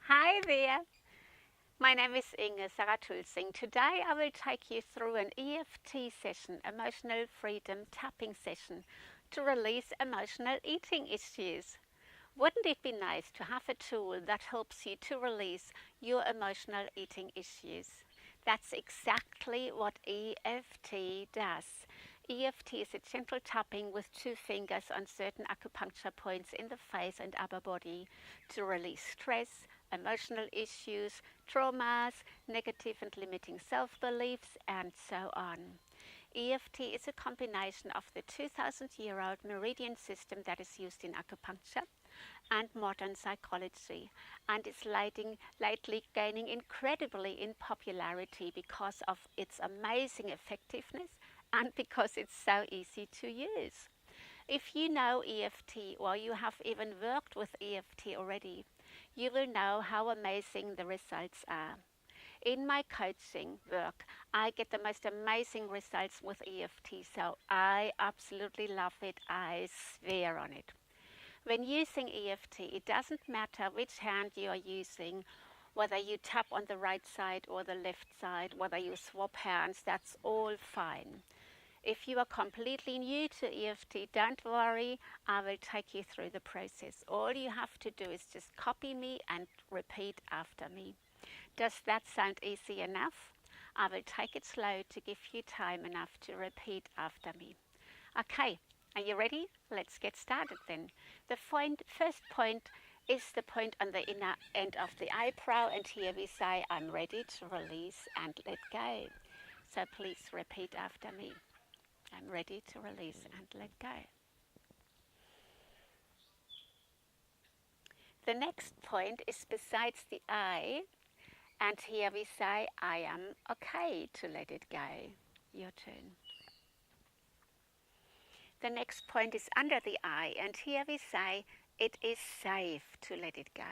Hi there, my name is Inge Saratulsing. Today I will take you through an EFT session, emotional freedom tapping session, to release emotional eating issues. Wouldn't it be nice to have a tool that helps you to release your emotional eating issues? That's exactly what EFT does. EFT is a gentle tapping with two fingers on certain acupuncture points in the face and upper body to release stress, emotional issues, traumas, negative and limiting self-beliefs, and so on. EFT is a combination of the 2000-year-old meridian system that is used in acupuncture and modern psychology, and is lately gaining incredibly in popularity because of its amazing effectiveness and because it's so easy to use. If you know EFT or you have even worked with EFT already, you will know how amazing the results are. In my coaching work, I get the most amazing results with EFT, so I absolutely love it. I swear on it. When using EFT, it doesn't matter which hand you are using, whether you tap on the right side or the left side, whether you swap hands, that's all fine. If you are completely new to EFT, don't worry, I will take you through the process. All you have to do is just copy me and repeat after me. Does that sound easy enough? I will take it slow to give you time enough to repeat after me. Okay, are you ready? Let's get started then. The first point is the point on the inner end of the eyebrow, and here we say, I'm ready to release and let go. So please repeat after me. I'm ready to release and let go. The next point is besides the eye, and here we say, I am okay to let it go. Your turn. The next point is under the eye, and here we say, it is safe to let it go.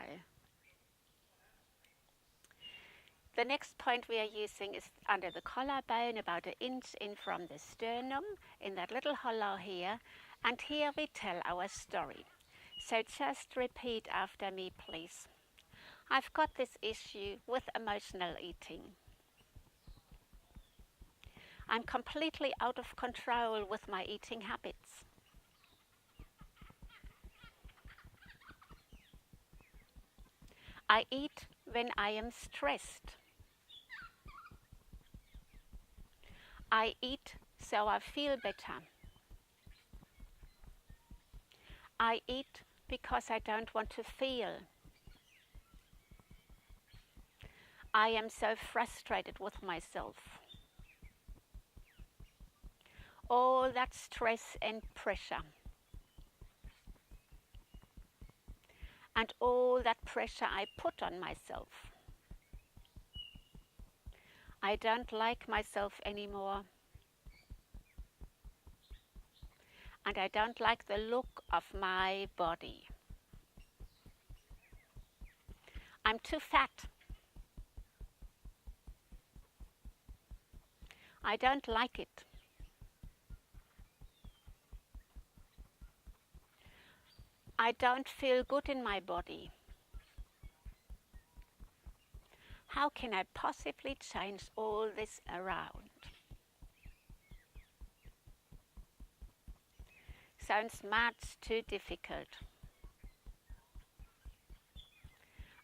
The next point we are using is under the collarbone, about an inch in from the sternum, in that little hollow here, and here we tell our story. So just repeat after me, please. I've got this issue with emotional eating. I'm completely out of control with my eating habits. I eat when I am stressed. I eat so I feel better. I eat because I don't want to feel. I am so frustrated with myself. All that stress and pressure. And all that pressure I put on myself. I don't like myself anymore. And I don't like the look of my body. I'm too fat. I don't like it. I don't feel good in my body. How can I possibly change all this around? Sounds much too difficult.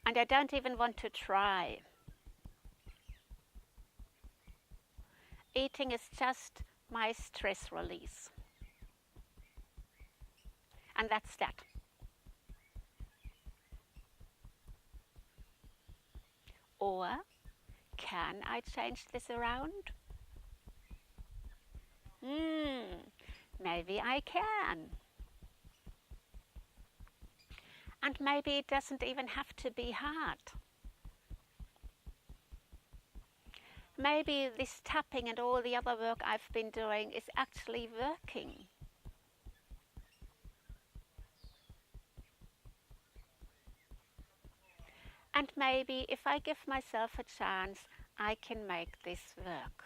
And I don't even want to try. Eating is just my stress release. And that's that. Or can I change this around? Maybe I can. And maybe it doesn't even have to be hard. Maybe this tapping and all the other work I've been doing is actually working. And maybe if I give myself a chance, I can make this work.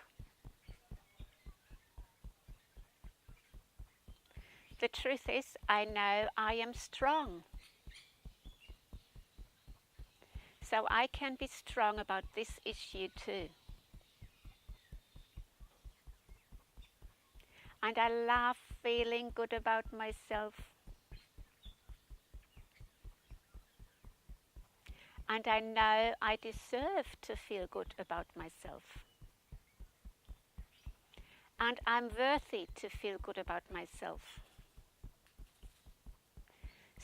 The truth is, I know I am strong. so I can be strong about this issue too. And I love feeling good about myself. And I know I deserve to feel good about myself. And I'm worthy to feel good about myself.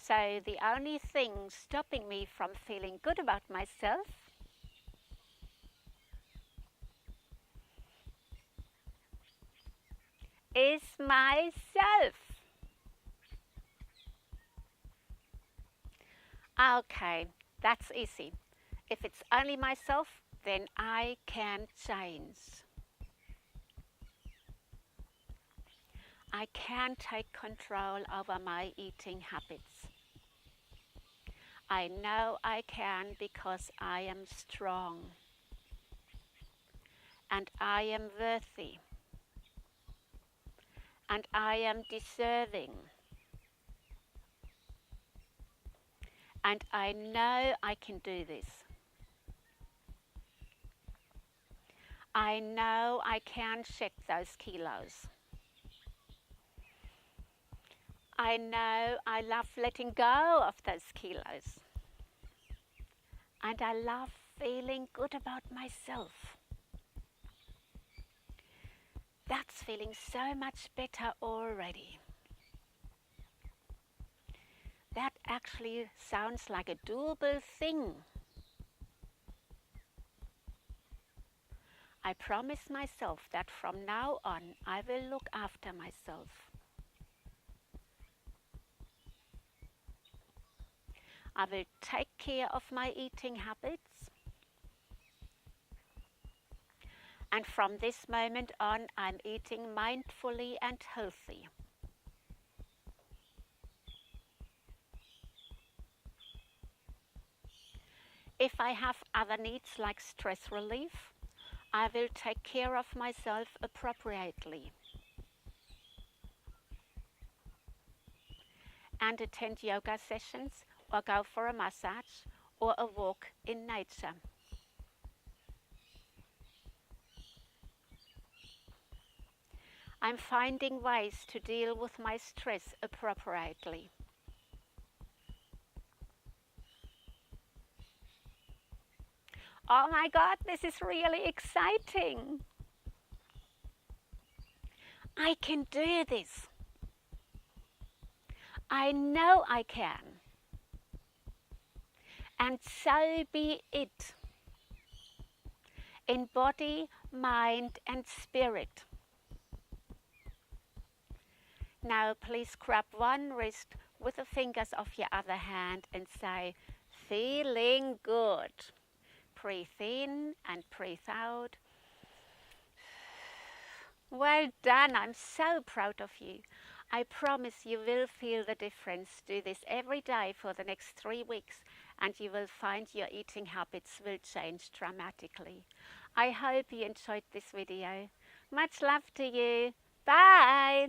So the only thing stopping me from feeling good about myself is myself. Okay, that's easy. If it's only myself, then I can change. I can take control over my eating habits. I know I can because I am strong. And I am worthy. And I am deserving. And I know I can do this. I know I can shed those kilos. I know I love letting go of those kilos. And I love feeling good about myself. That's feeling so much better already. That actually sounds like a doable thing. I promise myself that from now on I will look after myself. I will take care of my eating habits. And from this moment on, I'm eating mindfully and healthy. If I have other needs like stress relief, I will take care of myself appropriately and attend yoga sessions or go for a massage or a walk in nature. I'm finding ways to deal with my stress appropriately. Oh my God, this is really exciting. I can do this. I know I can. And so be it. In body, mind, and spirit. Now please grab one wrist with the fingers of your other hand and say, feeling good. Breathe in and breathe out. Well done, I'm so proud of you. I promise you will feel the difference. Do this every day for the next 3 weeks and you will find your eating habits will change dramatically. I hope you enjoyed this video. Much love to you. Bye!